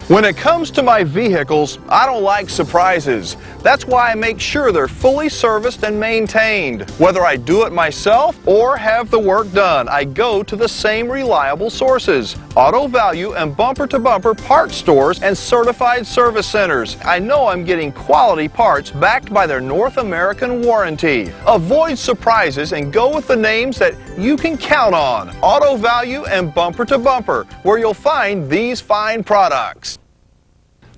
When it comes to my vehicles, I don't like surprises. That's why I make sure they're fully serviced and maintained. Whether I do it myself or have the work done, I go to the same reliable sources: Auto Value and bumper-to-bumper parts stores and certified service centers. I know I'm getting quality parts backed by their North American warranty. Avoid surprises and go with the names that you can count on: Auto Value and bumper-to-bumper, where you'll find these fine products.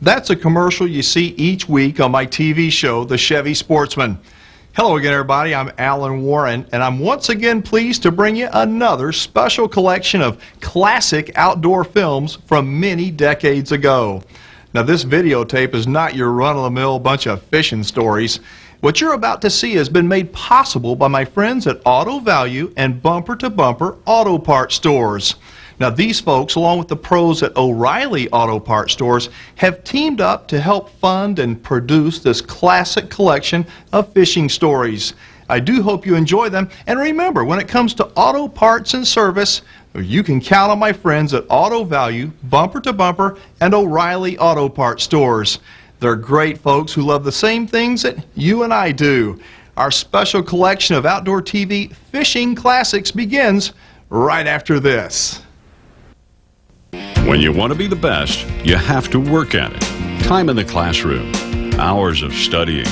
That's a commercial you see each week on my TV show, The Chevy Sportsman. Hello again, everybody. I'm Alan Warren, and I'm once again pleased to bring you another special collection of classic outdoor films from many decades ago. Now, this videotape is not your run-of-the-mill bunch of fishing stories. What you're about to see has been made possible by my friends at Auto Value and Bumper-to-Bumper Auto Parts Stores. Now, these folks, along with the pros at O'Reilly Auto Parts Stores, have teamed up to help fund and produce this classic collection of fishing stories. I do hope you enjoy them. And remember, when it comes to auto parts and service, you can count on my friends at Auto Value, Bumper-to-Bumper, and O'Reilly Auto Parts Stores. They're great folks who love the same things that you and I do. Our special collection of outdoor TV fishing classics begins right after this. When you want to be the best, you have to work at it. Time in the classroom, hours of studying.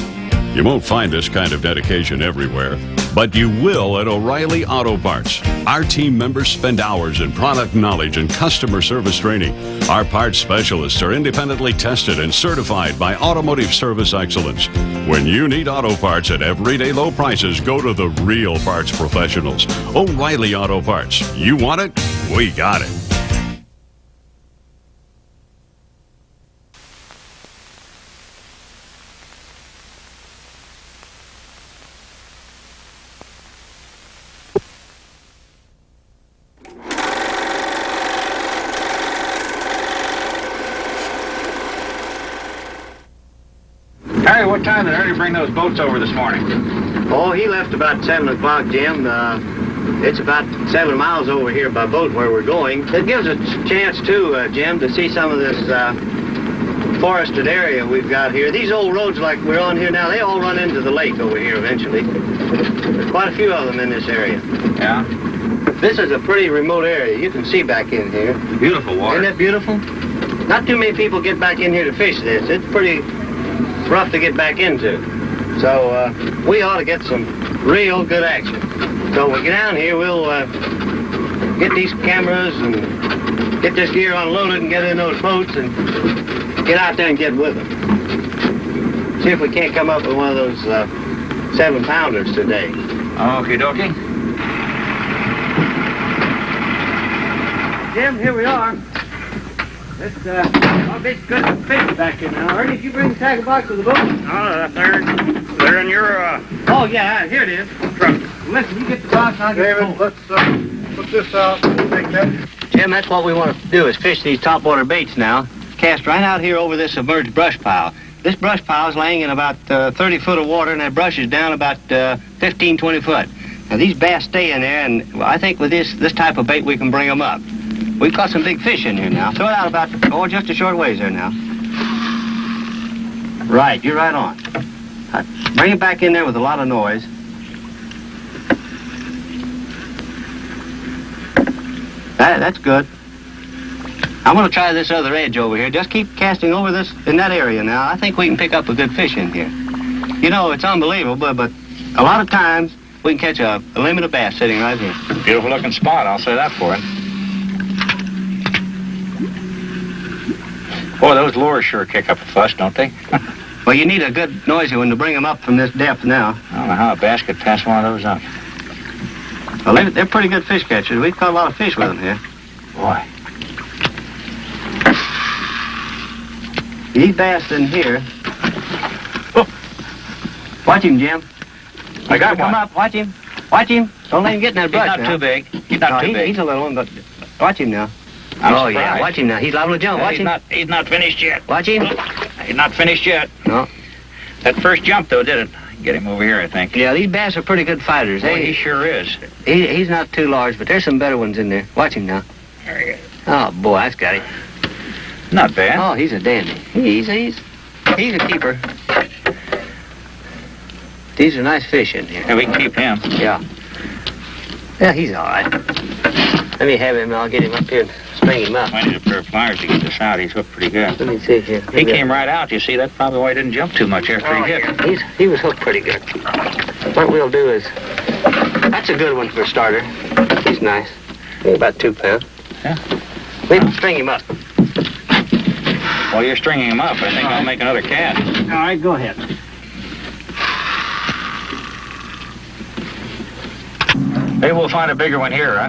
You won't find this kind of dedication everywhere, but you will at O'Reilly Auto Parts. Our team members spend hours in product knowledge and customer service training. Our parts specialists are independently tested and certified by Automotive Service Excellence. When you need auto parts at everyday low prices, go to the real parts professionals. O'Reilly Auto Parts. You want it? We got it. Harry, what time did Ernie bring those boats over this morning? Oh, he left about 7 o'clock, Jim. It's about 7 miles over here by boat where we're going. It gives us a chance, too, Jim, to see some of this forested area we've got here. These old roads like we're on here now, they all run into the lake over here eventually. There's quite a few of them in this area. Yeah? This is a pretty remote area. You can see back in here. Beautiful water. Isn't it beautiful? Not too many people get back in here to fish this. It's pretty rough to get back into. So we ought to get some real good action. So when we get down here, we'll get these cameras and get this gear unloaded and get in those boats and get out there and get with them. See if we can't come up with one of those 7-pounders today. Okie dokie. Jim, here we are. This big good fish back here now. Ernie, did you bring the tackle box with the boat? Oh, they're in your, Oh, yeah, here it is. truck. Listen, you get the box, I'll get the boat. Let's put this out and take that. Jim, that's what we want to do is fish these topwater baits now. Cast right out here over this submerged brush pile. This brush pile is laying in about 30 foot of water, and that brush is down about 15, 20 foot. Now, these bass stay in there, and I think with this type of bait, we can bring them up. We've caught some big fish in here now. Throw it out about, just a short ways there now. Right, you're right on. Bring it back in there with a lot of noise. That's good. I'm going to try this other edge over here. Just keep casting over this in that area now. I think we can pick up a good fish in here. You know, it's unbelievable, but a lot of times we can catch a limit of bass sitting right here. Beautiful looking spot, I'll say that for it. Boy, those lures sure kick up a fuss, don't they? Well, you need a good noisy one to bring them up from this depth now. I don't know how a bass could pass one of those up. Well, they're pretty good fish catchers. We've caught a lot of fish with them here. Boy. These bass in here. Oh. Watch him, Jim. I got Come one. up, watch him. Watch him. Don't let him get in that brush He's not now. too big. He's not too big. He's a little one, but watch him now. I'm oh, surprised. yeah, watch him now. He's liable to jump. Watch him. He's not finished yet. Watch him. He's not finished yet. No. That first jump, though, did it? Get him over here, I think. Yeah, these bass are pretty good fighters. Boy, he sure is. He's not too large, but there's some better ones in there. Watch him now. There he is. Oh, boy, that's got it. Not bad. Oh, he's a dandy. He's a keeper. These are nice fish in here. Yeah, we can keep him. Yeah. Yeah, he's all right. Let me have him. I'll get him up here and string him up. I need a pair of pliers to get this out. He's hooked pretty good. Let me see here. He came right out, you see. That's probably why he didn't jump too much after he hit. He was hooked pretty good. What we'll do is, that's a good one for a starter. He's nice. He's about 2 pounds. Yeah. We can string him up. While you're stringing him up, I think I'll make another cast. All right, go ahead. Maybe we'll find a bigger one here, huh?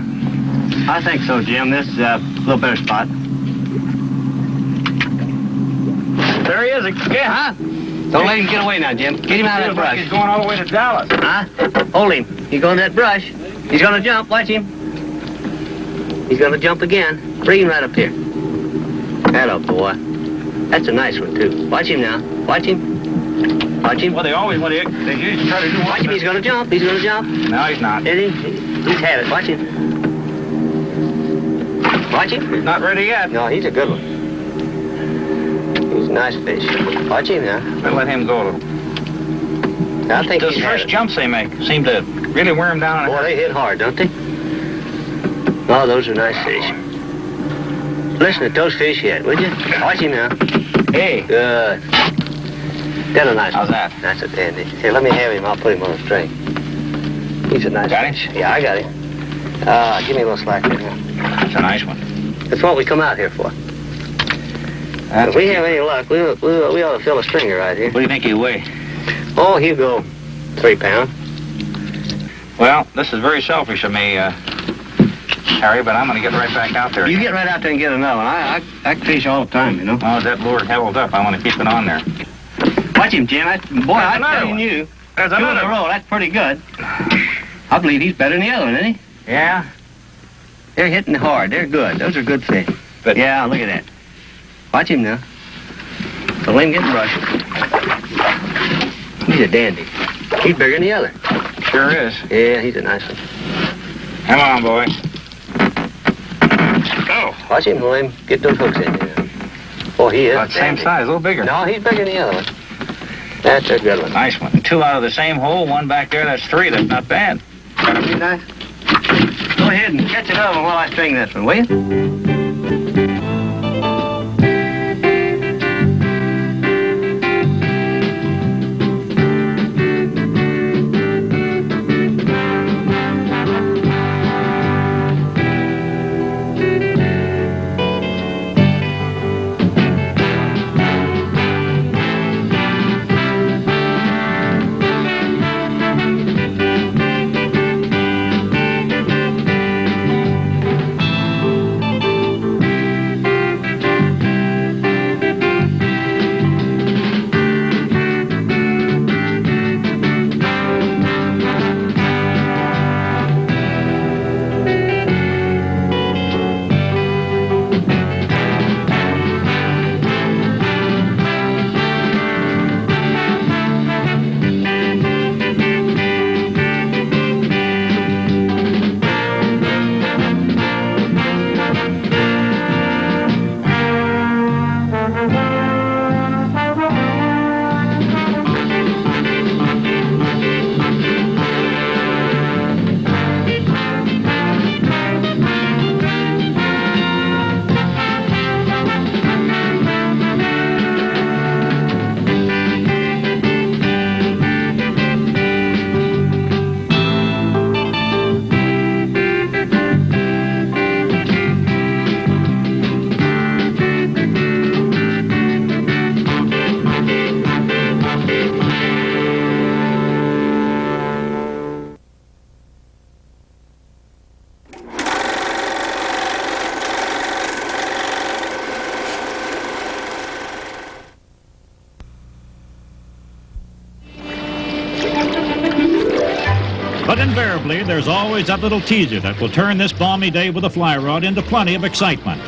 I think so, Jim. This is a little better spot. There he is again. Huh? Don't let him get away now, Jim. Get him out of that brush. He's going all the way to Dallas. Huh? Hold him. He's going to that brush. He's going to jump. Watch him. He's going to jump again. Bring him right up here. Hello, boy. That's a nice one, too. Watch him now. Watch him. Watch him. Well, they usually try to do Watch him. He's going to jump. He's going to jump. No, he's not. Is he? He's had it. Watch him. Watch him. He's not ready yet. No, he's a good one. He's a nice fish. Watch him now. Better let him go a little. I think Those he's had first it. jumps they make seem to really wear him down. Boy, they hit hard, don't they? Oh, those are nice fish. Listen to those fish yet, would you? Watch him now. Hey. Good. That's a nice How's one. that? That's a dandy. Here, let me have him. I'll put him on a string. He's a nice Got fish. him? Yeah, I got him. Give me a little slack there now. That's a nice one. That's what we come out here for. If we have any luck, we ought to fill a stringer right here. What do you think he'll weigh? Oh, he'll go 3 pounds. Well, this is very selfish of me, Harry, but I'm going to get right back out there. You get right out there and get another one. I fish all the time, you know. Oh, that lure held up. I want to keep it on there. Watch him, Jim. Boy, I'm another telling one. you. There's 2 in another a one. row. That's pretty good. I believe he's better than the other one, isn't he? Yeah? They're hitting hard. They're good. Those are good fish. But- Yeah, look at that. Watch him now. So let him get in brush. He's a dandy. He's bigger than the other. Sure is. Yeah, he's a nice one. Come on, boy. Go. Watch him. Let him get those hooks in there. Oh, he is About the same dandy. size, a little bigger. No, he's bigger than the other one. That's a good one. Nice one. 2 out of the same hole, 1 back there. That's 3. That's not bad. Be nice. Go ahead and catch another one while I string this one, will you? But invariably, there's always that little teaser that will turn this balmy day with a fly rod into plenty of excitement.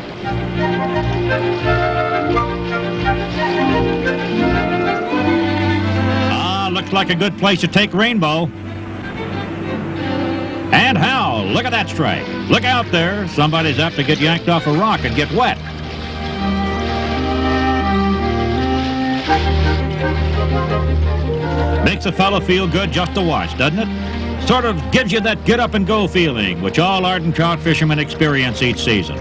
Looks like a good place to take Rainbow. And how? Look at that strike. Look out there. Somebody's apt to get yanked off a rock and get wet. makes a fella feel good just to watch, doesn't it? Sort of gives you that get-up-and-go feeling, which all ardent trout fishermen experience each season.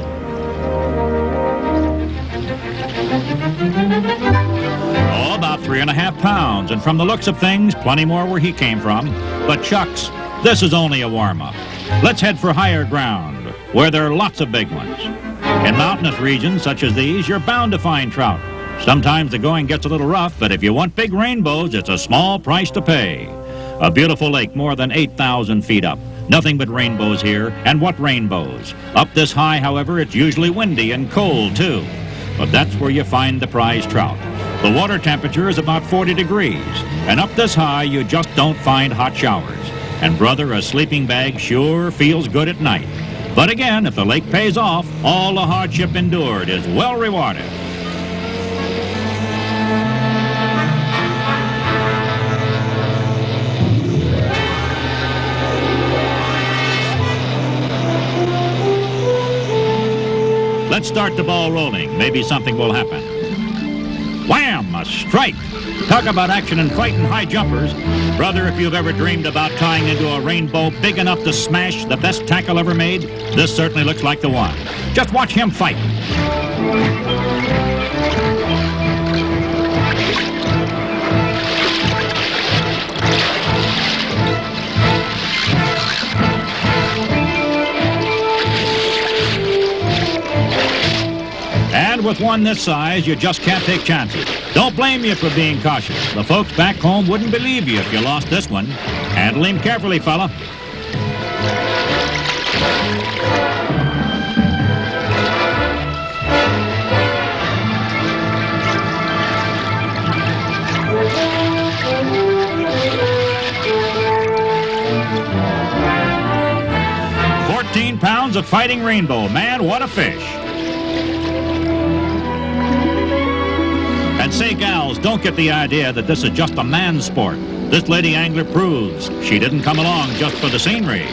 Oh, about 3.5 pounds, and from the looks of things, plenty more where he came from. But shucks, this is only a warm-up. Let's head for higher ground, where there are lots of big ones. In mountainous regions such as these, you're bound to find trout. Sometimes the going gets a little rough, but if you want big rainbows, it's a small price to pay. A beautiful lake more than 8,000 feet up. Nothing but rainbows here, and what rainbows? Up this high, however, it's usually windy and cold, too. But that's where you find the prize trout. The water temperature is about 40 degrees, and up this high, you just don't find hot showers. And brother, a sleeping bag sure feels good at night. But again, if the lake pays off, all the hardship endured is well rewarded. Let's start the ball rolling. Maybe something will happen. Wham! A strike! Talk about action and fight and high jumpers. Brother, if you've ever dreamed about tying into a rainbow big enough to smash the best tackle ever made, this certainly looks like the one. Just watch him fight. And with one this size, you just can't take chances. Don't blame you for being cautious. The folks back home wouldn't believe you if you lost this one. Handle him carefully, fella. £14 of fighting rainbow. Man, what a fish. And say, gals, don't get the idea that this is just a man's sport. This lady angler proves she didn't come along just for the scenery.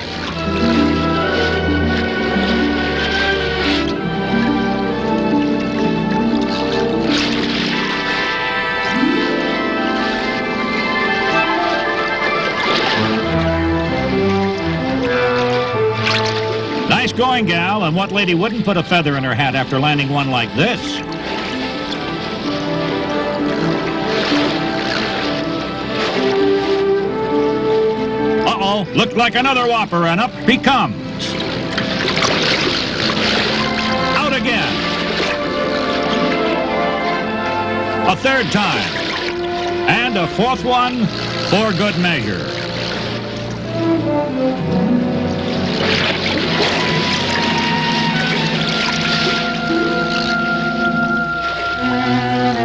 Nice going, gal, and what lady wouldn't put a feather in her hat after landing one like this? Looked like another whopper, and up he comes. Out again. A third time. And a fourth one for good measure.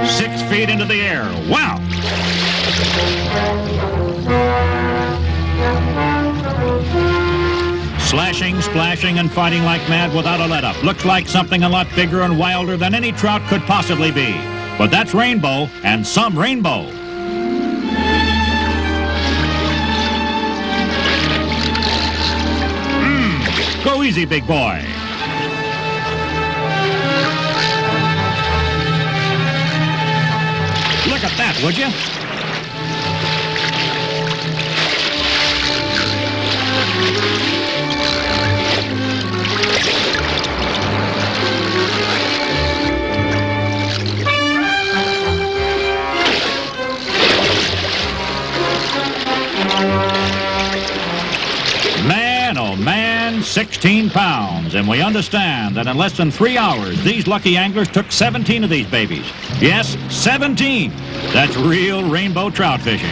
Six feet into the air. Wow! Slashing, splashing, and fighting like mad without a let-up. Looks like something a lot bigger and wilder than any trout could possibly be. But that's rainbow, and some rainbow. Go easy, big boy. Look at that, would you? Man, oh man, 16 pounds. And we understand that in less than 3 hours, these lucky anglers took 17 of these babies. Yes, 17. That's real rainbow trout fishing.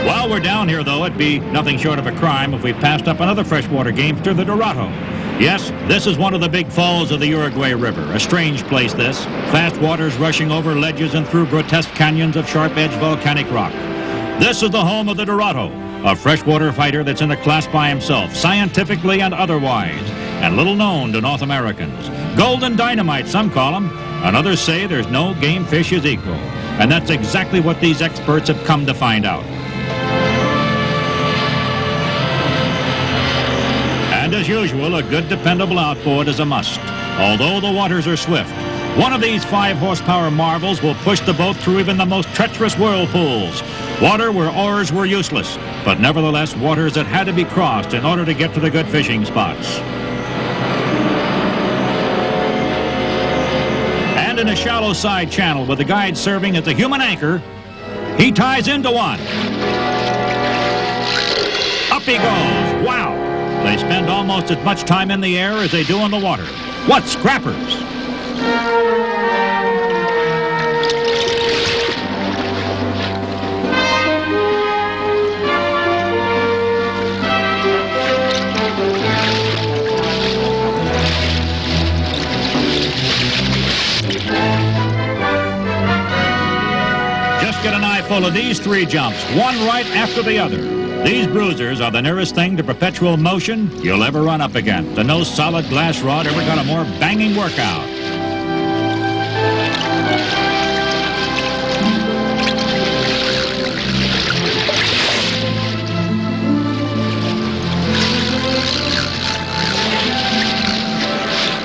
While we're down here, though, it'd be nothing short of a crime if we passed up another freshwater gamester, the Dorado. Yes, this is one of the big falls of the Uruguay River. A strange place, this. Fast waters rushing over ledges and through grotesque canyons of sharp-edged volcanic rock. This is the home of the Dorado, a freshwater fighter that's in a class by himself, scientifically and otherwise, and little known to North Americans. Golden dynamite, some call him, and others say there's no game fish his equal. And that's exactly what these experts have come to find out. And as usual, a good dependable outboard is a must, although the waters are swift. One of these 5-horsepower marvels will push the boat through even the most treacherous whirlpools. Water where oars were useless, but nevertheless waters that had to be crossed in order to get to the good fishing spots. And in a shallow side channel with the guide serving as a human anchor, he ties into one. Up he goes. Wow! They spend almost as much time in the air as they do in the water. What scrappers! Just get an eyeful of these 3 jumps, one right after the other. These bruisers are the nearest thing to perpetual motion you'll ever run up against, and no solid glass rod ever got a more banging workout.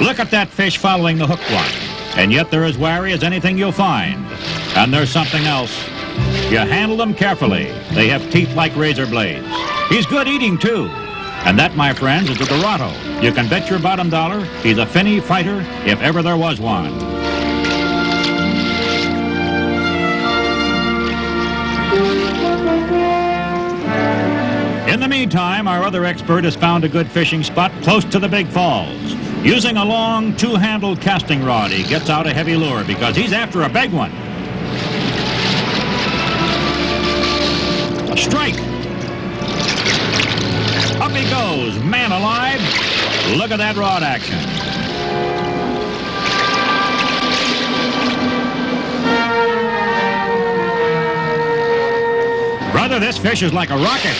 Look at that fish following the hook line, and yet they're as wary as anything you'll find. And there's something else. You handle them carefully. They have teeth like razor blades. He's good eating, too. And that, my friends, is a Dorado. You can bet your bottom dollar he's a finny fighter if ever there was one. In the meantime, our other expert has found a good fishing spot close to the big falls. Using a long, 2-handled casting rod, he gets out a heavy lure because he's after a big one. Strike! Up he goes, man alive. Look at that rod action. Brother, this fish is like a rocket.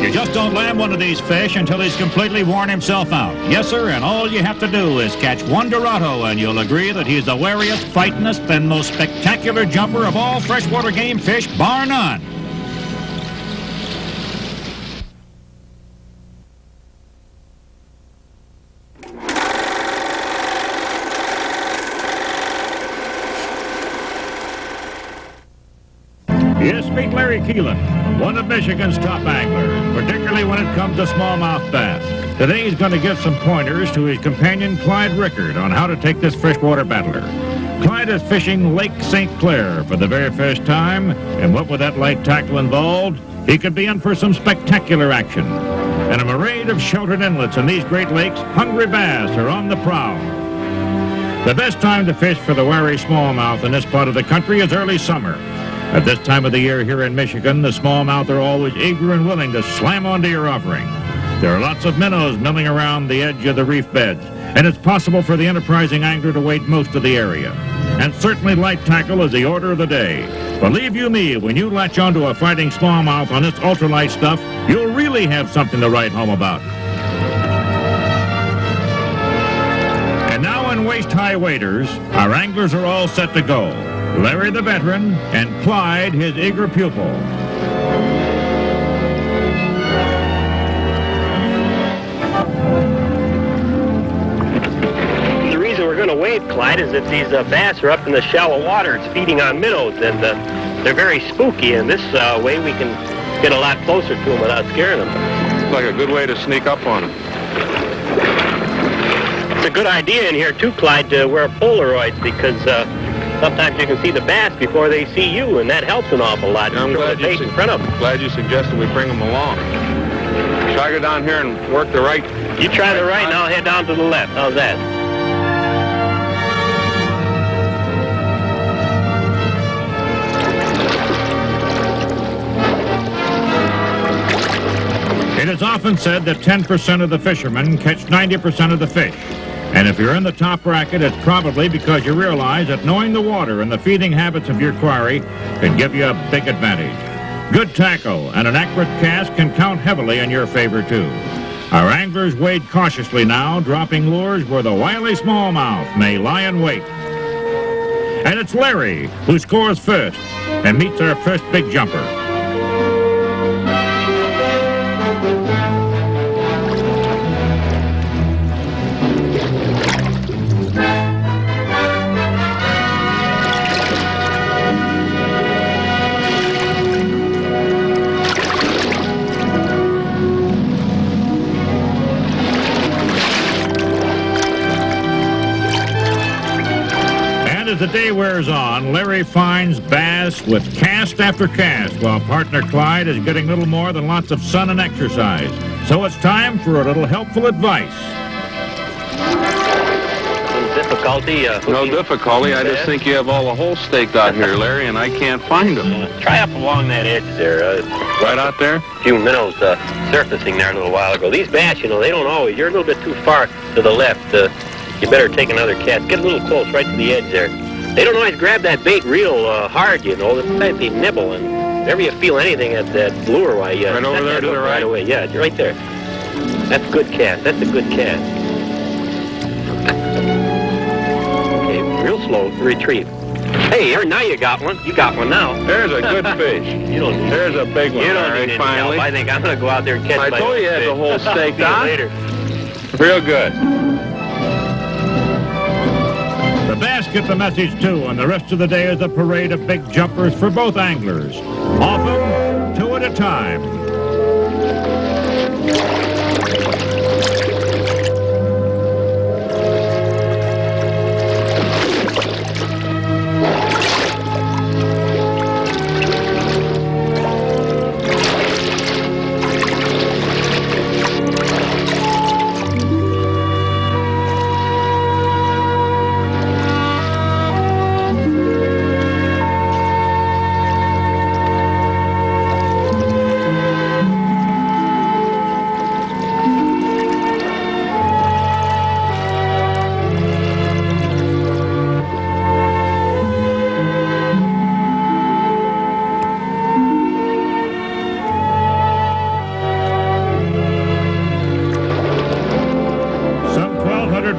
You just don't land one of these fish until he's completely worn himself out. Yes, sir, and all you have to do is catch one Dorado, and you'll agree that he's the wariest, fightingest, and most spectacular jumper of all freshwater game fish, bar none. Yes, meet Larry Keelan, one of Michigan's top anglers, particularly when it comes to smallmouth bass. Today he's going to give some pointers to his companion Clyde Rickard on how to take this freshwater battler. Clyde is fishing Lake St. Clair for the very first time, and what with that light tackle involved, he could be in for some spectacular action. In a parade of sheltered inlets in these Great Lakes, hungry bass are on the prowl. The best time to fish for the wary smallmouth in this part of the country is early summer. At this time of the year here in Michigan, the smallmouth are always eager and willing to slam onto your offering. There are lots of minnows milling around the edge of the reef beds, and it's possible for the enterprising angler to wade most of the area. And certainly light tackle is the order of the day. Believe you me, when you latch onto a fighting smallmouth on this ultralight stuff, you'll really have something to write home about. And now in waist-high waders, our anglers are all set to go. Larry the veteran, and Clyde his eager pupil. The reason we're going to wade, Clyde, is that these bass are up in the shallow water. It's feeding on minnows, and they're very spooky, and this way we can get a lot closer to them without scaring them. It's like a good way to sneak up on them. It's a good idea in here, too, Clyde, to wear Polaroids, because sometimes you can see the bass before they see you, and that helps an awful lot. I'm glad you suggested we bring them along. Should I go down here and work the right? You try the right, and I'll head down to the left. How's that? It is often said that 10% of the fishermen catch 90% of the fish. And if you're in the top bracket, it's probably because you realize that knowing the water and the feeding habits of your quarry can give you a big advantage. Good tackle and an accurate cast can count heavily in your favor, too. Our anglers wade cautiously now, dropping lures where the wily smallmouth may lie in wait. And it's Larry who scores first and meets our first big jumper. As the day wears on, Larry finds bass with cast after cast, while partner Clyde is getting little more than lots of sun and exercise. So it's time for a little helpful advice. Difficulty? No difficulty. I just think you have all the holes staked out here, Larry, and I can't find them. Try up along that edge there. Right out there? A few minnows surfacing there a little while ago. These bass, you know, they don't always. You're a little bit too far to the left. You better take another cast. Get a little close, right to the edge there. They don't always grab that bait real hard, you know. Sometimes they nibble, and whenever you feel anything at that lure, why you right over there to the right? Right away. Yeah, right there. That's a good cast. That's a good cast. Okay, real slow retrieve. Hey, here, now you got one. You got one now. There's a good fish. There's a big one. You don't Larry, need any finally. help. I think I'm going to go out there and catch I my told you you had the whole fish. staked See you on. later. Real good. The bass get the message, too, and the rest of the day is a parade of big jumpers for both anglers. Often, two at a time.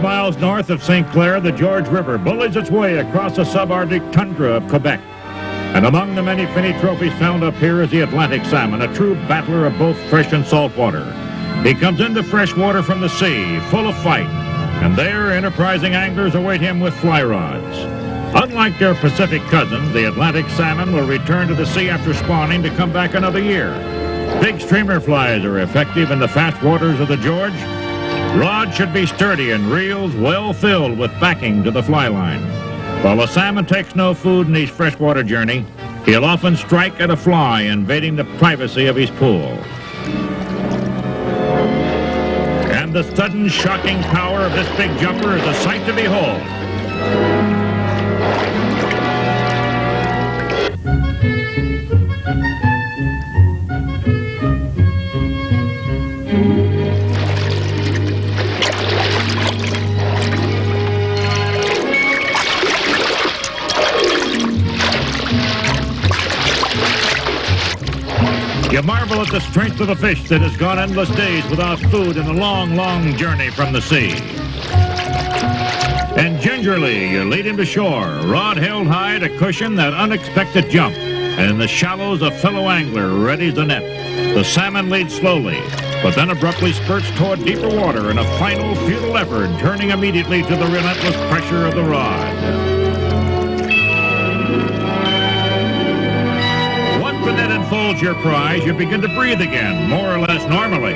Miles north of St. Clair, the George River bullies its way across the subarctic tundra of Quebec. And among the many finny trophies found up here is the Atlantic salmon, a true battler of both fresh and salt water. He comes into freshwater from the sea, full of fight, and there enterprising anglers await him with fly rods. Unlike their Pacific cousins, the Atlantic salmon will return to the sea after spawning to come back another year. Big streamer flies are effective in the fast waters of the George. Rods should be sturdy and reels well filled with backing to the fly line. While the salmon takes no food in his freshwater journey, he'll often strike at a fly invading the privacy of his pool. And the sudden shocking power of this big jumper is a sight to behold. You marvel at the strength of the fish that has gone endless days without food in a long, long journey from the sea. And gingerly, you lead him to shore, rod held high to cushion that unexpected jump. And in the shallows, a fellow angler readies the net. The salmon leads slowly, but then abruptly spurts toward deeper water in a final, futile effort, turning immediately to the relentless pressure of the rod. Once the net enfolds your prize, you begin to breathe again, more or less normally.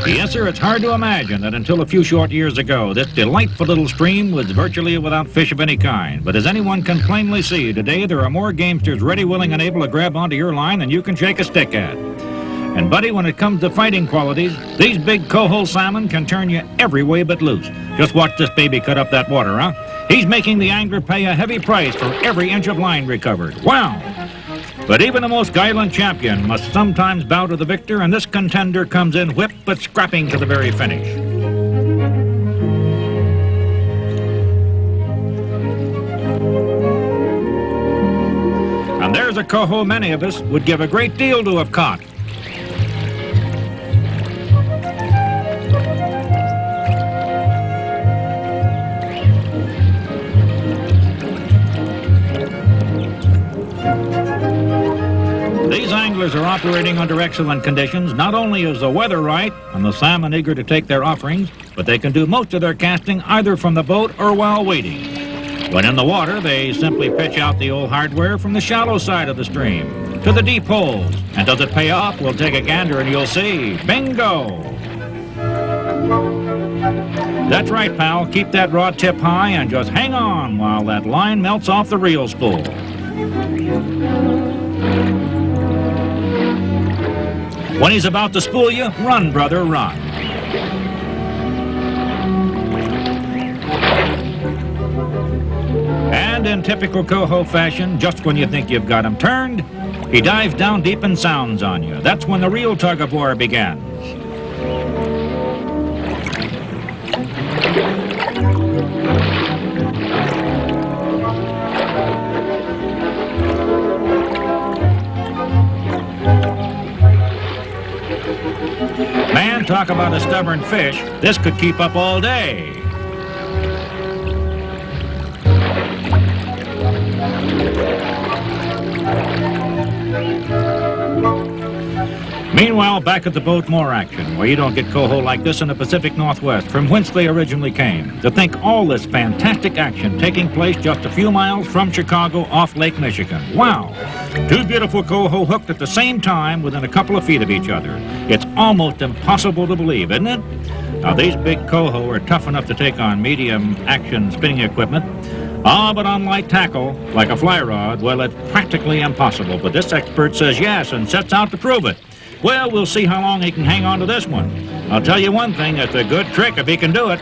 Yes, sir, it's hard to imagine that until a few short years ago, this delightful little stream was virtually without fish of any kind. But as anyone can plainly see, today there are more gamesters ready, willing, and able to grab onto your line than you can shake a stick at. And, buddy, when it comes to fighting qualities, these big coho salmon can turn you every way but loose. Just watch this baby cut up that water, huh? He's making the angler pay a heavy price for every inch of line recovered. Wow! But even the most gallant champion must sometimes bow to the victor, and this contender comes in whip but scrapping to the very finish. And there's a coho many of us would give a great deal to have caught. These anglers are operating under excellent conditions. Not only is the weather right and the salmon eager to take their offerings, but they can do most of their casting either from the boat or while waiting. When in the water, they simply pitch out the old hardware from the shallow side of the stream to the deep holes. And does it pay off? We'll take a gander and you'll see. Bingo! That's right, pal. Keep that rod tip high and just hang on while that line melts off the reel spool. When he's about to spool you, run, brother, run. And in typical coho fashion, just when you think you've got him turned, he dives down deep and sounds on you. That's when the real tug-of-war begins. Man, talk about a stubborn fish. This could keep up all day. Meanwhile, back at the boat, more action, where you don't get coho like this in the Pacific Northwest, from whence they originally came. To think all this fantastic action taking place just a few miles from Chicago off Lake Michigan. Wow! Two beautiful coho hooked at the same time within a couple of feet of each other. It's almost impossible to believe, isn't it? Now, these big coho are tough enough to take on medium action spinning equipment. But on light tackle, like a fly rod, well, it's practically impossible. But this expert says yes and sets out to prove it. Well, we'll see how long he can hang on to this one. I'll tell you one thing, it's a good trick if he can do it.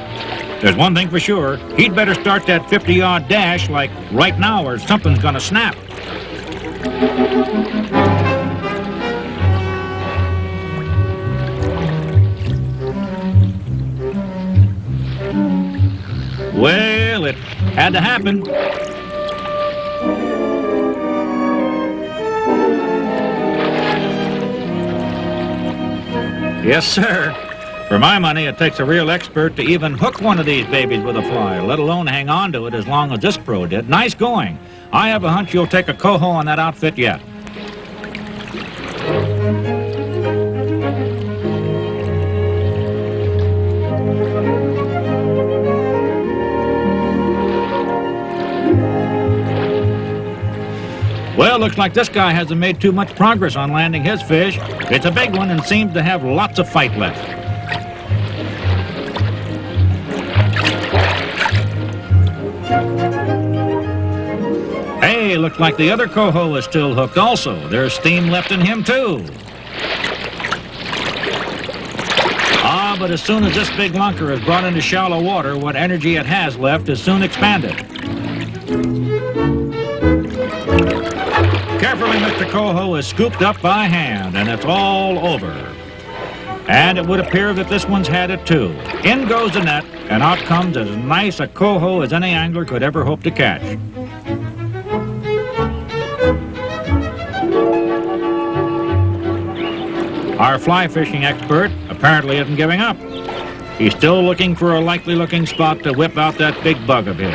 There's one thing for sure, he'd better start that 50-yard dash like right now or something's gonna snap. Well, it had to happen. Yes, sir. For my money, it takes a real expert to even hook one of these babies with a fly, let alone hang on to it as long as this pro did. Nice going. I have a hunch you'll take a coho on that outfit yet. Well, looks like this guy hasn't made too much progress on landing his fish. It's a big one and seems to have lots of fight left. Hey, looks like the other coho is still hooked also. There's steam left in him too. But as soon as this big lunker is brought into shallow water, what energy it has left is soon expanded. Carefully, Mr. Coho is scooped up by hand, and it's all over. And it would appear that this one's had it too. In goes the net, and out comes as nice a coho as any angler could ever hope to catch. Our fly fishing expert apparently isn't giving up. He's still looking for a likely-looking spot to whip out that big bug of his.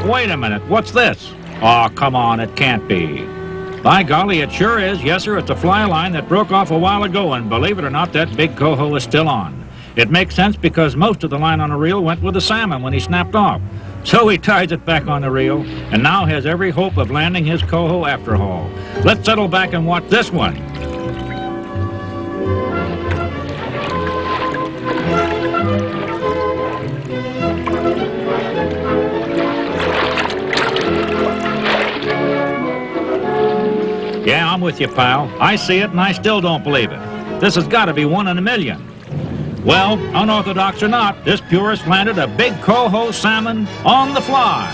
Wait a minute, what's this? Oh, come on, it can't be. By golly, it sure is. Yes, sir, it's a fly line that broke off a while ago, and believe it or not, that big coho is still on. It makes sense because most of the line on the reel went with the salmon when he snapped off. So he ties it back on the reel, and now has every hope of landing his coho after haul. Let's settle back and watch this one. Yeah, I'm with you, pal. I see it, and I still don't believe it. This has got to be 1 in a million. Well, unorthodox or not, this purist landed a big coho salmon on the fly.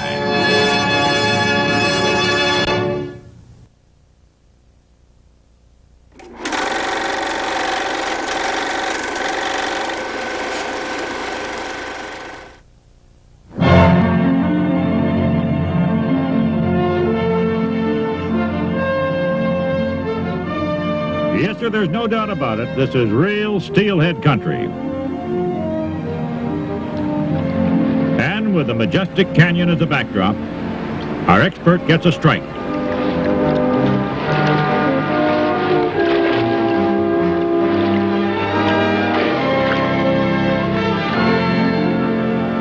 Here, there's no doubt about it, this is real steelhead country. And with the majestic canyon as a backdrop, our expert gets a strike.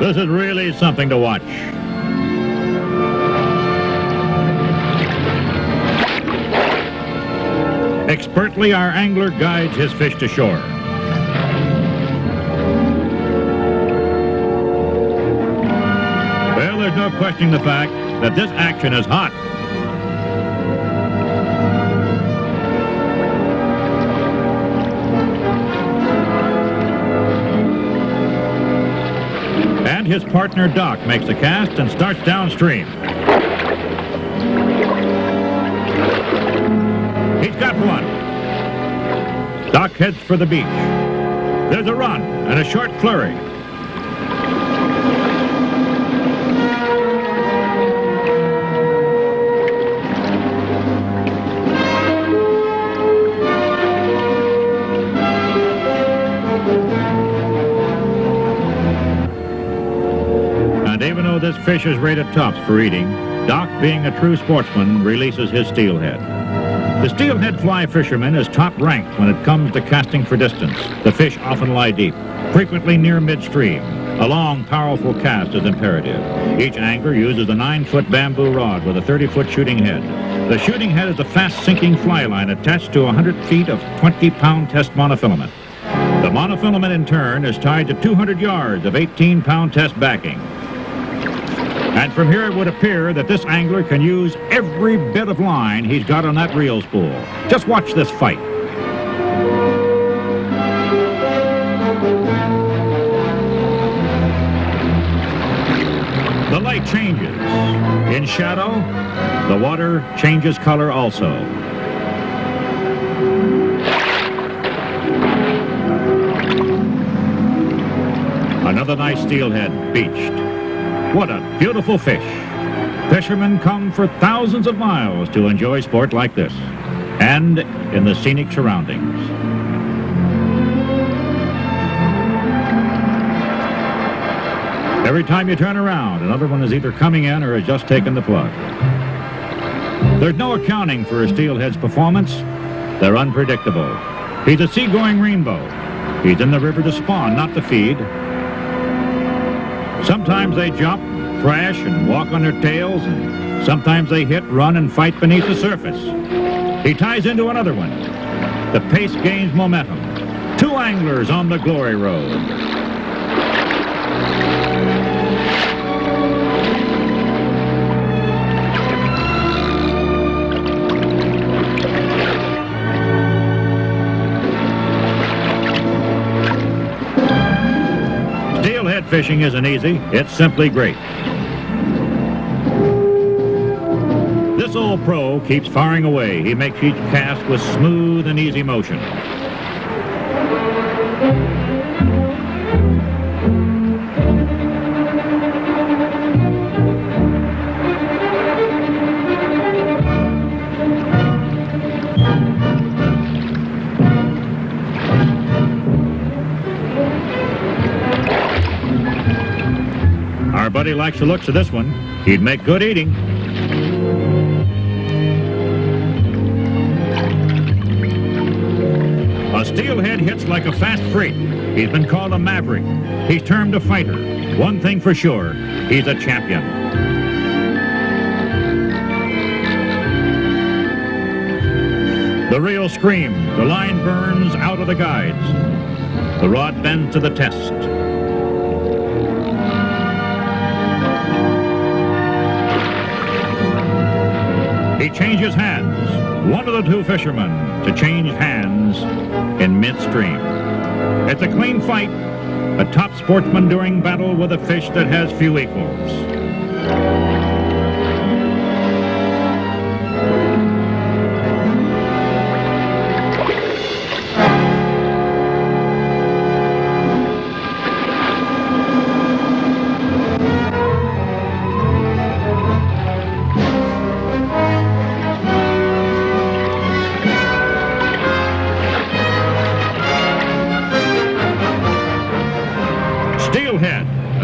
This is really something to watch. Expertly, our angler guides his fish to shore. Well, there's no questioning the fact that this action is hot. And his partner Doc makes the cast and starts downstream. He's got one. Doc heads for the beach. There's a run and a short flurry. And even though this fish is rated tops for eating, Doc, being a true sportsman, releases his steelhead. The steelhead fly fisherman is top ranked when it comes to casting for distance. The fish often lie deep, frequently near midstream. A long, powerful cast is imperative. Each angler uses a 9-foot bamboo rod with a 30-foot shooting head. The shooting head is a fast-sinking fly line attached to 100 feet of 20-pound test monofilament. The monofilament, in turn, is tied to 200 yards of 18-pound test backing. And from here it would appear that this angler can use every bit of line he's got on that reel spool. Just watch this fight. The light changes. In shadow, the water changes color also. Another nice steelhead beached. What a beautiful fish. Fishermen come for thousands of miles to enjoy sport like this, and in the scenic surroundings. Every time you turn around, another one is either coming in or has just taken the plug. There's no accounting for a steelhead's performance. They're unpredictable. He's a seagoing rainbow. He's in the river to spawn, not to feed. Sometimes they jump, crash, and walk on their tails, and sometimes they hit, run, and fight beneath the surface. He ties into another one. The pace gains momentum. 2 anglers on the glory road. Steelhead fishing isn't easy, it's simply great. This old pro keeps firing away. He makes each cast with smooth and easy motion. Our buddy likes the looks of this one. He'd make good eating. A steelhead hits like a fast freight. He's been called a maverick. He's termed a fighter. One thing for sure, he's a champion. The reel screams, the line burns out of the guides. The rod bends to the test. He changes hands, one of the 2 fishermen to change hands in midstream. It's a clean fight, a top sportsman doing battle with a fish that has few equals.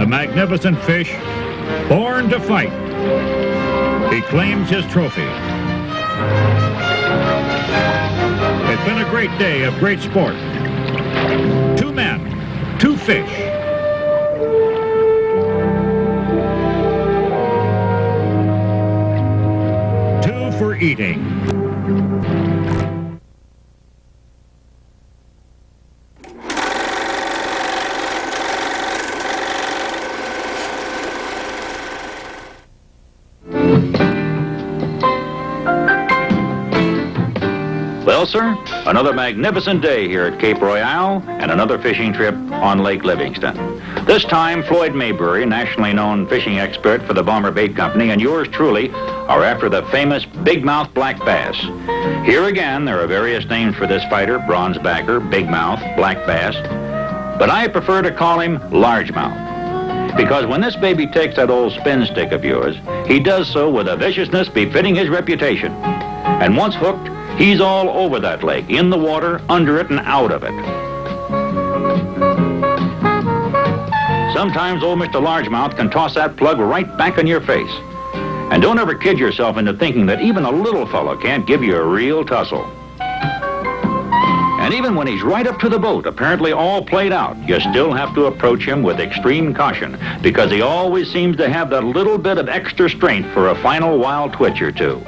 a magnificent fish, born to fight. He claims his trophy. It's been a great day of great sport. 2 men, 2 fish. Two for eating. Well, sir, another magnificent day here at Cape Royale and another fishing trip on Lake Livingston. This time, Floyd Maybury, nationally known fishing expert for the Bomber Bait Company, and yours truly are after the famous big-mouth black bass. Here again, there are various names for this fighter: bronzebacker, big-mouth, black bass. But I prefer to call him largemouth, because when this baby takes that old spin stick of yours, he does so with a viciousness befitting his reputation. And once hooked, he's all over that lake, in the water, under it, and out of it. Sometimes old Mr. Largemouth can toss that plug right back in your face. And don't ever kid yourself into thinking that even a little fellow can't give you a real tussle. And even when he's right up to the boat, apparently all played out, you still have to approach him with extreme caution, because he always seems to have that little bit of extra strength for a final wild twitch or two.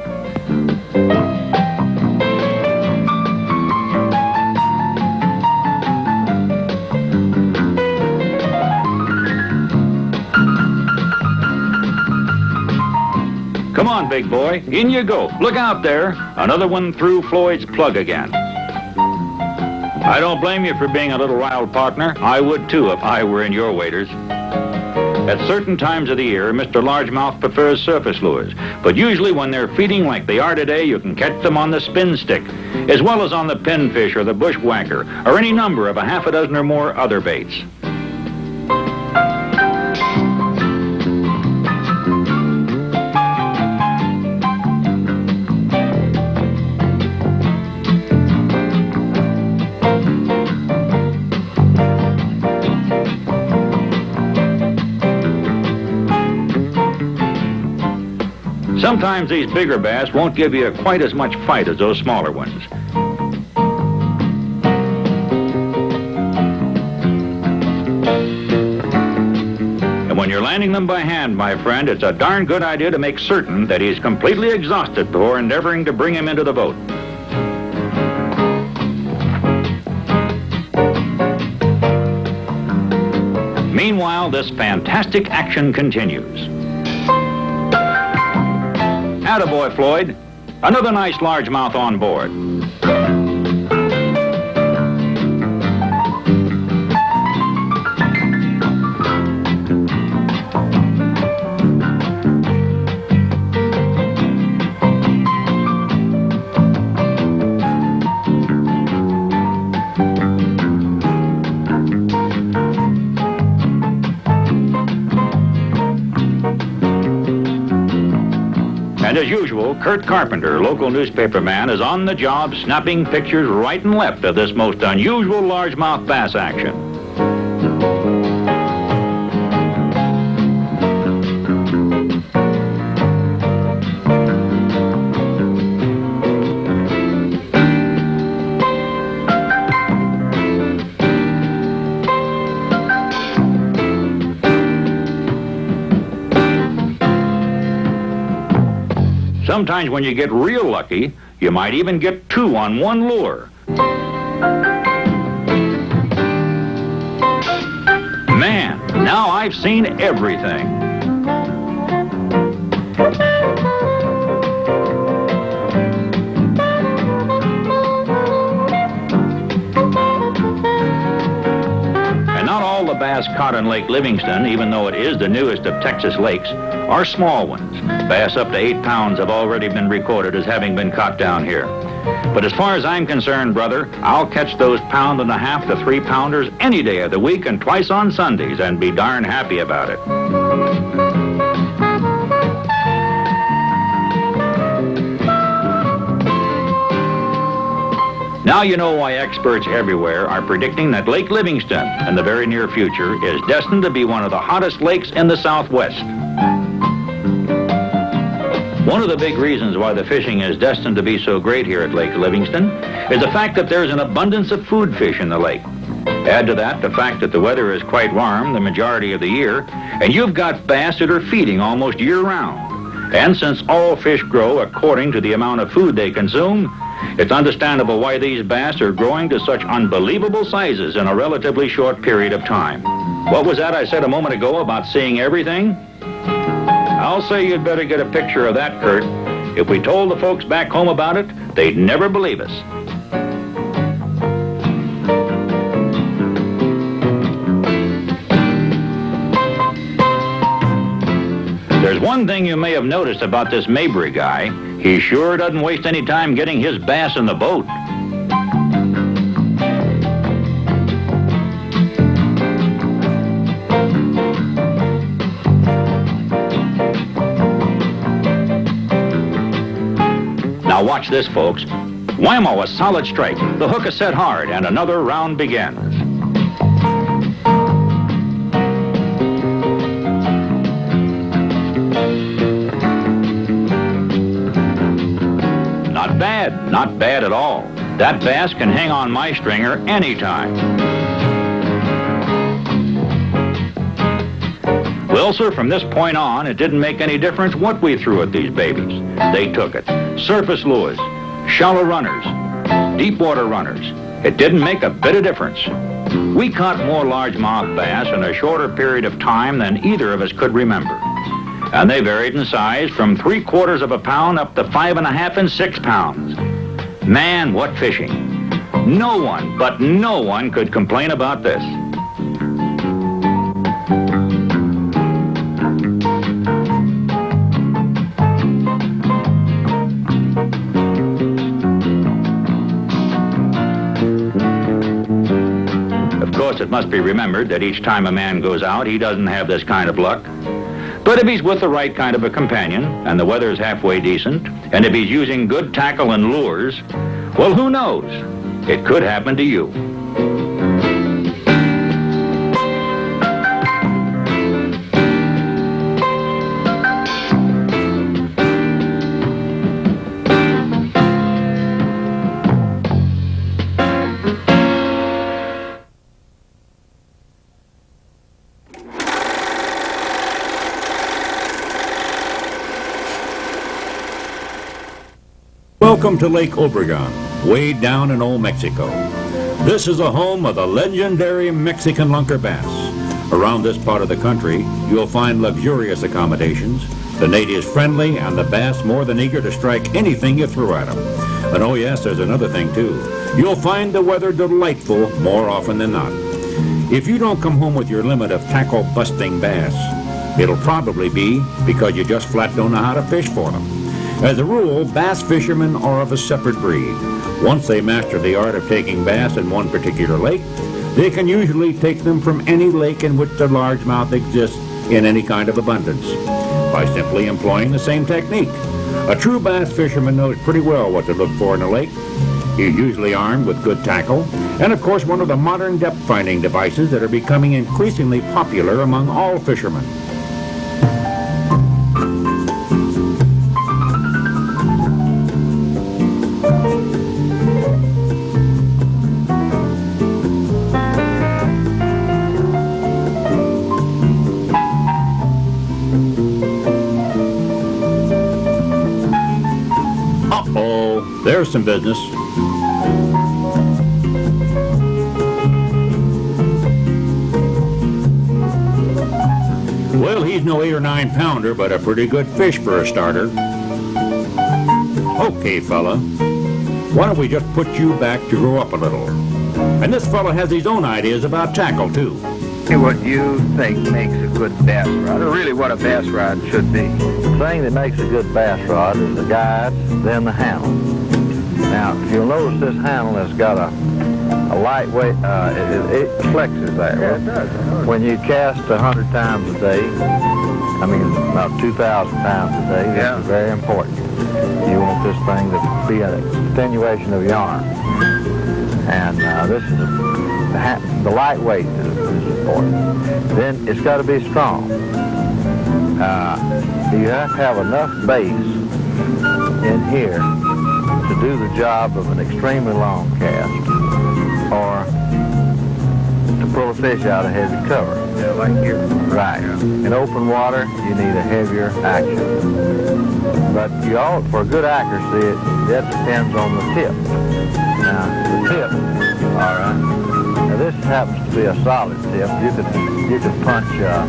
Come on, big boy, in you go. Look out there. Another one through Floyd's plug again. I don't blame you for being a little riled, partner. I would too if I were in your waders. At certain times of the year, Mr. Largemouth prefers surface lures, but usually when they're feeding like they are today, you can catch them on the spin stick, as well as on the pinfish or the bushwhacker, or any number of a half a dozen or more other baits. Sometimes these bigger bass won't give you quite as much fight as those smaller ones. And when you're landing them by hand, my friend, it's a darn good idea to make certain that he's completely exhausted before endeavoring to bring him into the boat. Meanwhile, this fantastic action continues. Attaboy, Floyd. Another nice largemouth on board. And as usual, Kurt Carpenter, local newspaper man, is on the job snapping pictures right and left of this most unusual largemouth bass action. Sometimes when you get real lucky, you might even get 2 on one lure. Man, now I've seen everything. And not all the bass caught in Lake Livingston, even though it is the newest of Texas lakes, are small ones. Bass up to 8 pounds have already been recorded as having been caught down here. But as far as I'm concerned, brother, I'll catch those 1.5 to 3 pounders any day of the week and twice on Sundays and be darn happy about it. Now you know why experts everywhere are predicting that Lake Livingston in the very near future is destined to be one of the hottest lakes in the Southwest. One of the big reasons why the fishing is destined to be so great here at Lake Livingston is the fact that there's an abundance of food fish in the lake. Add to that the fact that the weather is quite warm the majority of the year, and you've got bass that are feeding almost year-round. And since all fish grow according to the amount of food they consume, it's understandable why these bass are growing to such unbelievable sizes in a relatively short period of time. What was that I said a moment ago about seeing everything? I'll say you'd better get a picture of that, Kurt. If we told the folks back home about it, they'd never believe us. There's one thing you may have noticed about this Mabry guy. He sure doesn't waste any time getting his bass in the boat. Now watch this, folks. Whammo, a solid strike. The hook is set hard, and another round begins. Not bad at all. That bass can hang on my stringer anytime. Well, sir, from this point on, it didn't make any difference what we threw at these babies. They took it. Surface lures, shallow runners, deep water runners. It didn't make a bit of difference. We caught more largemouth bass in a shorter period of time than either of us could remember. And they varied in size from 3/4 of a pound up to 5.5 and 6 pounds. Man, what fishing. No one, but no one could complain about this. Of course, it must be remembered that each time a man goes out, he doesn't have this kind of luck. But if he's with the right kind of a companion, and the weather's halfway decent, and if he's using good tackle and lures, well, who knows? It could happen to you. Welcome to Lake Obregon, way down in old Mexico. This is the home of the legendary Mexican lunker bass. Around this part of the country, you'll find luxurious accommodations, the natives friendly, and the bass more than eager to strike anything you throw at them. And oh yes, there's another thing too. You'll find the weather delightful more often than not. If you don't come home with your limit of tackle-busting bass, it'll probably be because you just flat don't know how to fish for them. As a rule, bass fishermen are of a separate breed. Once they master the art of taking bass in one particular lake, they can usually take them from any lake in which the largemouth exists in any kind of abundance by simply employing the same technique. A true bass fisherman knows pretty well what to look for in a lake. He's usually armed with good tackle and, of course, one of the modern depth-finding devices that are becoming increasingly popular among all fishermen. There's some business. Well, he's no 8 or 9 pounder, but a pretty good fish for a starter. Okay, fella, why don't we just put you back to grow up a little? And this fella has his own ideas about tackle, too. What you think makes a good bass rod, or really what a bass rod should be. The thing that makes a good bass rod is the guide, then the handle. Now, if you'll notice, this handle has got a a lightweight, it flexes that. Yeah, it does. When you cast 100 times a day, I mean about 2,000 times a day, this is very important. You want this thing to be an extenuation of yarn. And this is the lightweight is important. Then it's got to be strong. You have to have enough base in here to do the job of an extremely long cast, or to pull a fish out of heavy cover. Yeah, like here. Right. In open water, you need a heavier action. But for good accuracy, that depends on the tip. Now, the tip, all right. Now, this happens to be a solid tip. You could punch your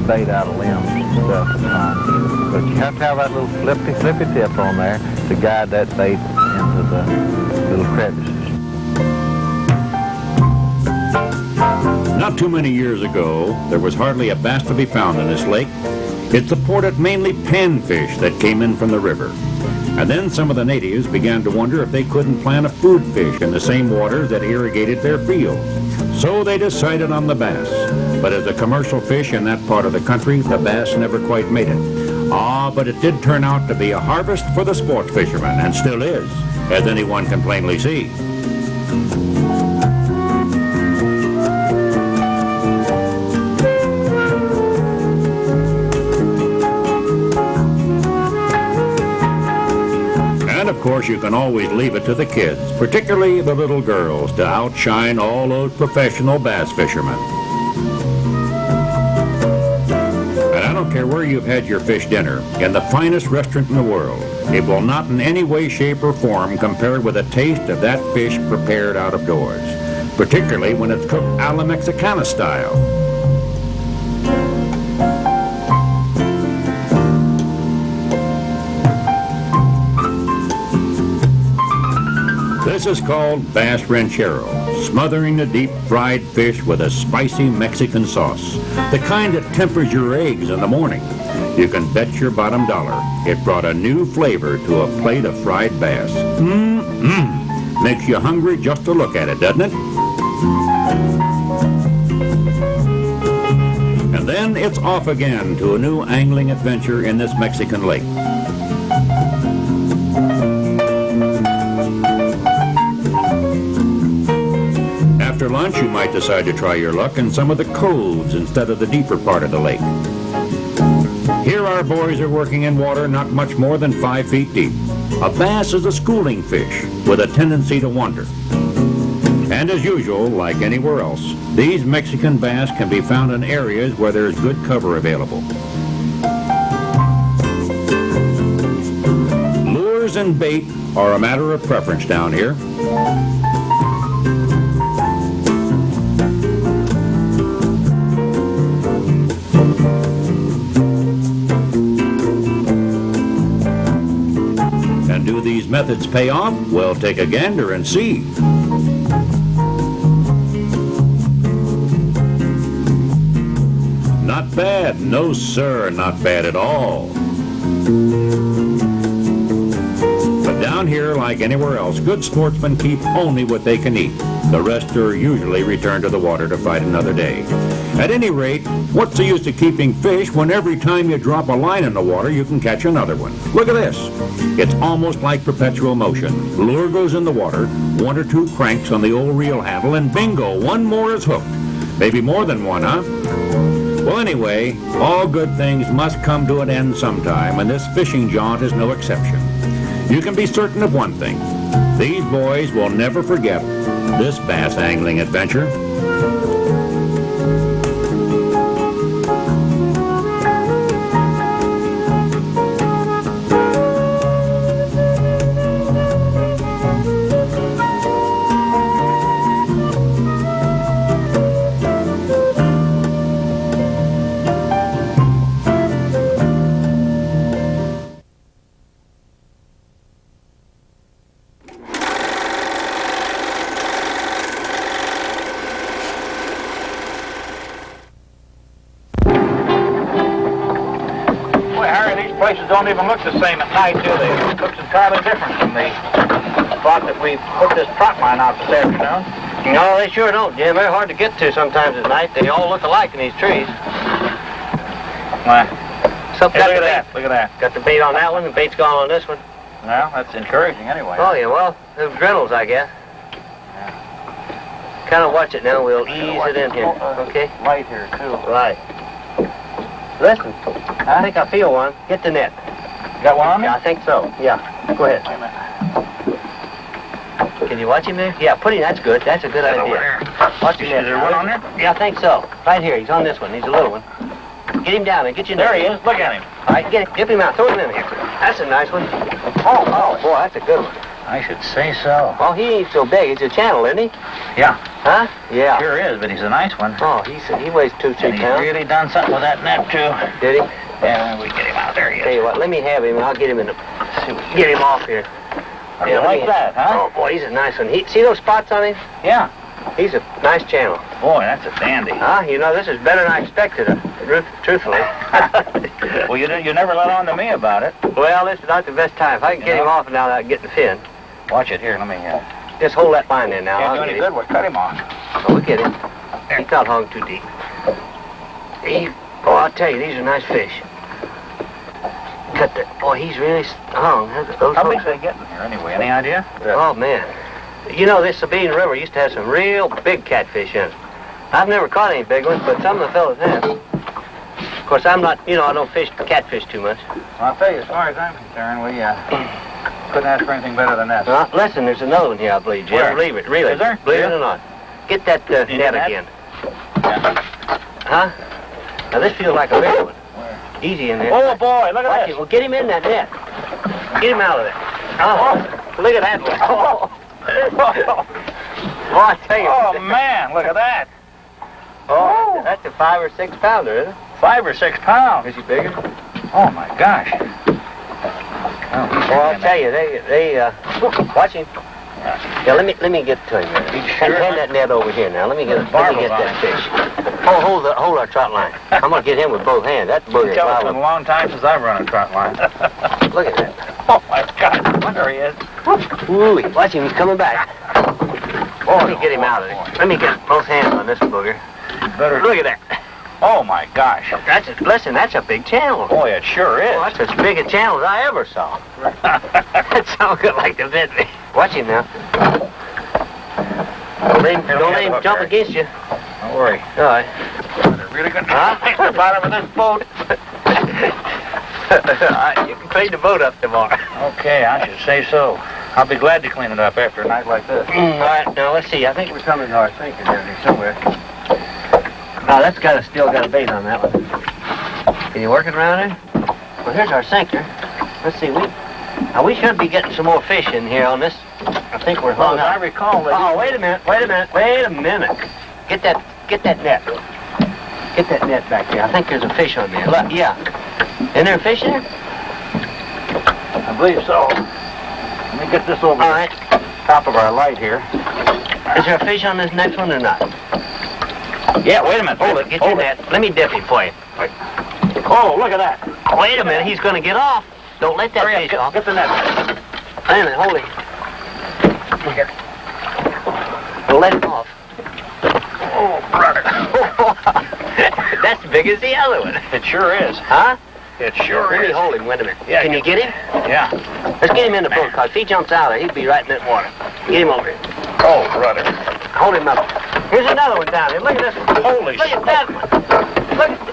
bait out of limbs and stuff. But you have to have that little flippy tip on there to guide that bait into the little crevices. Not too many years ago, there was hardly a bass to be found in this lake. It supported mainly panfish that came in from the river. And then some of the natives began to wonder if they couldn't plant a food fish in the same waters that irrigated their fields. So they decided on the bass. But as a commercial fish in that part of the country, the bass never quite made it. But it did turn out to be a harvest for the sports fishermen, and still is, as anyone can plainly see. And of course, you can always leave it to the kids, particularly the little girls, to outshine all those professional bass fishermen. And I don't care where you've had your fish dinner, in the finest restaurant in the world, it will not in any way, shape, or form compare with the taste of that fish prepared out of doors, particularly when it's cooked a la Mexicana style. This is called bass ranchero, smothering the deep fried fish with a spicy Mexican sauce, the kind that tempers your eggs in the morning. You can bet your bottom dollar it brought a new flavor to a plate of fried bass. Makes you hungry just to look at it, doesn't it? And then it's off again to a new angling adventure in this Mexican lake. After lunch, you might decide to try your luck in some of the coves instead of the deeper part of the lake. Here our boys are working in water not much more than 5 feet deep. A bass is a schooling fish with a tendency to wander. And as usual, like anywhere else, these Mexican bass can be found in areas where there's good cover available. Lures and bait are a matter of preference down here. Do these methods pay off? Well, take a gander and see. Not bad. No, sir, not bad at all. But down here, like anywhere else, good sportsmen keep only what they can eat. The rest are usually returned to the water to fight another day. At any rate, what's the use of keeping fish when every time you drop a line in the water, you can catch another one? Look at this. It's almost like perpetual motion. Lure goes in the water, 1 or 2 cranks on the old reel handle, and bingo, one more is hooked. Maybe more than one, huh? Well, anyway, all good things must come to an end sometime, and this fishing jaunt is no exception. You can be certain of one thing. These boys will never forget this bass angling adventure. Places don't even look the same at night, do they? It looks entirely different from thought that we put this trot line out this afternoon. No, they sure don't, Jim. They're hard to get to sometimes at night. They all look alike in these trees. Well, So, hey, look at that. Look at that. Got the bait on that one, the bait's gone on this one. Well, that's encouraging anyway. Oh, yeah, well, those grinnells, I guess. Kind of watch it now. We'll ease it in here, okay? Light here, too. Right. Listen, I think I feel one. Get the net. Got one on Yeah, there? I think so. Yeah, go ahead. Wait a minute. Can you watch him there? Yeah, put him. That's good. That's a good Over idea. there. Watch him Is there. there one on there? Yeah, I think so. Right here. He's on this one. He's a little one. Get him down and get your net. There he is. Look at him. All right, get him. Dip him out. Throw him in here. That's a nice one. Oh, boy, that's a good one. I should say so. Oh, he ain't so big. He's a channel, isn't he? Yeah, Huh? Yeah. sure is, but he's a nice one. Oh, he weighs 2-3 And he's pounds. really done something with that net, too. Did he? Yeah, we get him out. There he Tell is. you what, let me have him and I'll get him in the... See, we can get him off here. You let like me- that, huh? Oh, boy, he's a nice one. See those spots on him? Yeah. He's a nice channel. Boy, that's a dandy. Huh? You know, this is better than I expected, truthfully. Well, you never let on to me about it. Well, this is not the best time. If I can get him off now, I can get the fin. Watch it here. Let me. Just hold that line there now. Can't I'll do any get him. good. We'll cut him off. Oh, we'll get him. He's not hung too deep. I'll tell you, these are nice fish. Cut that. Boy, he's really hung. Those How hooks big's they getting here anyway? Any idea? Oh, man. You know, this Sabine River used to have some real big catfish in it. I've never caught any big ones, but some of the fellas have. Of course, I'm not, I don't fish catfish too much. Well, I'll tell you, as far as I'm concerned, we couldn't ask for anything better than that. Listen, there's another one here, I believe, Jim. Where? Believe it, really. Is there? Believe Yeah. it or not. Get that net net? again. Yeah. Huh? Now, this feels like a big one. Where? Easy in there. Oh, boy, look Watch at it. this. Well, get him in that net. Get him out of there. Oh, look at that one. Oh, I tell you. Oh, man, look at that. Oh, that's a 5 or 6 pounder, isn't it? 5 or 6 pounds. Is he bigger? Oh, my gosh. Oh, I'll tell you, they watch him. Yeah, let me get to him. Hand that net over here now. Let me get that fish. Oh, hold our trot line. I'm gonna get him with both hands. That's booger. Tell it's been a long time since I've run a trot line. Look at that. Oh, my God. There he is. Ooh, watch him. He's coming back. Oh, let me get him out of there. Let me get both hands on this booger. Better. Look at that. Oh, my gosh. Listen, that's a big channel. Boy, it sure is. Oh, that's as big a channel as I ever saw. That sounds good like the bit me. Watch him now. Don't let him jump against you. Don't worry. All right. Really good. Huh? The bottom of this boat. You can clean the boat up tomorrow. Okay, I should say so. I'll be glad to clean it up after a night like this. All right, now let's see. I think we're coming to our sinker down here somewhere. Now that's still got a bait on that one. Can you work it around there? Well, here's our sinker. Let's see. We should be getting some more fish in here on this. I think we're hung Well, as I up. recall, Oh, wait a minute. Get that net. Get that net back there. I think there's a fish on there. Look, yeah. Isn't there a fish there? I believe so. Let me get this over All right. the top of our light here. Is there a fish on this next one or not? Yeah, wait a minute. Hold it. Get your net. Let me dip him for you. Oh, look at that. Wait a minute. He's going to get off. Don't let that Hurry up, fish off. get the net. Wait a minute. Hold it. Don't let him off. Oh, brother. That's as big as the other one. It sure is. Huh? It sure Let me is. hold him. Wait a minute. Yeah, Can you get him? Yeah. Let's get him in the boat, because if he jumps out of it, he'll be right in that water. Get him over here. Oh, brother. Hold him up. Here's another one down here. Look at this one. Holy Look at that one.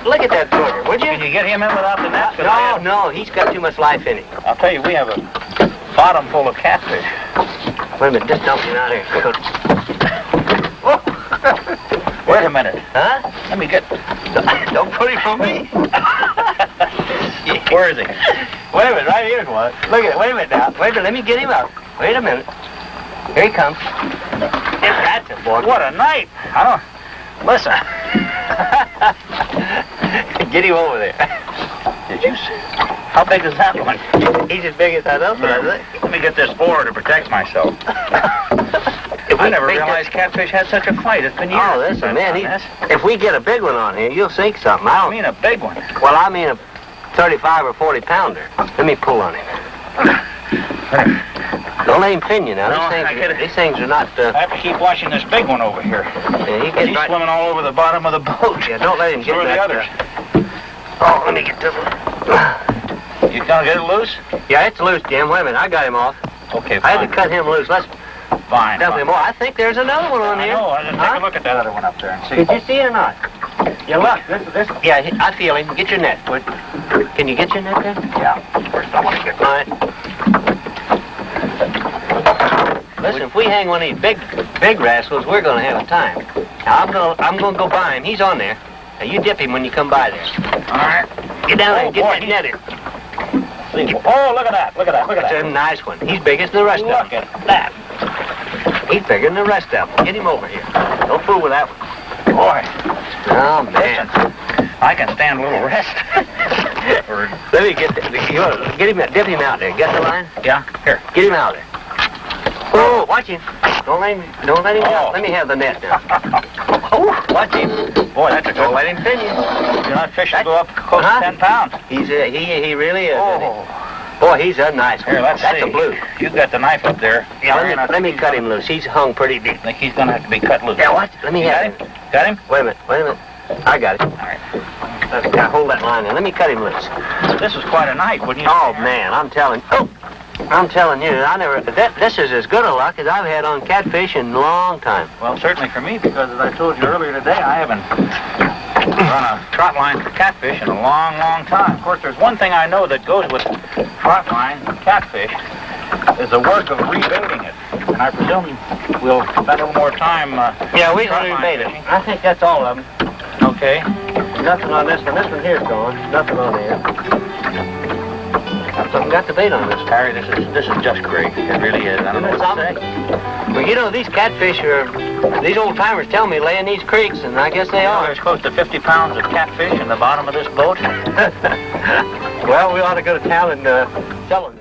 Look at that booger, would you? Can you get him in without the net? No, he's got too much life in him. I'll tell you, we have a bottom full of catfish. Wait a minute, just dump him out here. Wait a minute. Huh? Let me get... Don't put him on me. Where is he? Wait a minute, right here's one. Look at it. Wait a minute now. Wait a minute, let me get him up. Wait a minute. Here he comes. That's it, boy. What a night. I don't... Listen. Get him over there. Did you see? How big is that one? He's as big as that other one, I think. Let me get this forward to protect myself. I never realized catfish had such a fight. It's been years. Oh, since listen, I've man, done this. if we get a big one on here, you'll sink something. I mean a big one. Well, I mean a 35 or 40 pounder. Let me pull on him. Don't let him pin you now. No, I get it. These things are not... I have to keep watching this big one over here. Yeah, He's swimming all over the bottom of the boat. Yeah, don't let him get So are that. the others. Oh, let me get this one. You gonna get it loose? Yeah, it's loose, Jim. Wait a minute, I got him off. Okay, I fine. had to cut him loose. Let's Fine. definitely more. I think there's another one on I here. know. I'll just take a look at that other one up there and see. Did you see it or not? Yeah, look. This. Yeah, I feel him. Get your net. Can you get your net there? Yeah. First I want to get All right. Listen, if we hang one of these big rascals, we're gonna have a time. Now I'm gonna go by him. He's on there. Now you dip him when you come by there. All right. Get down there and get boy, that net in. Oh, look at that. Look at that. Look at That's that. a nice one. He's bigger than the rest of them. Look at that. He's bigger than the rest of them. Get him over here. Don't fool with that one. Boy. Oh, man. I can stand a little rest. Let me get him, dip him out there. Get the line? Yeah. Here. Get him out there. Oh, watch him. Don't let him out. Let me have the net now. Oh, watch him. Boy, that's a good Don't one. let him pin you. You know, fish will go up close to 10 pounds. He really is. Isn't he? Oh. Boy, he's a nice one. Here, let's That's see. a blue. You've got the knife up there. Yeah, let me cut him loose. He's hung pretty deep. I think he's going to have to be cut loose. Yeah, watch. Let me You have got him. Got him? Wait a minute. I got it. All right. Now, hold that line in. Let me cut him loose. This was quite a night, wouldn't you? Oh, man, I'm telling you, this is as good a luck as I've had on catfish in a long time. Well, certainly for me, because as I told you earlier today, I haven't run a trot line for catfish in a long, long time. Of course, there's one thing I know that goes with trot line and catfish is the work of rebaiting it. And I presume we'll spend a little more time Yeah, we trot can line rebait it. fishing. I think that's all of them. Okay. Nothing on this one. This one here's gone. Nothing on there. Something got the bait on this. Harry, this is just great. It really is. I don't know what to say. Well, you know, these catfish these old timers tell me lay in these creeks, and I guess they are. There's close to 50 pounds of catfish in the bottom of this boat. Well, we ought to go to town and tell them.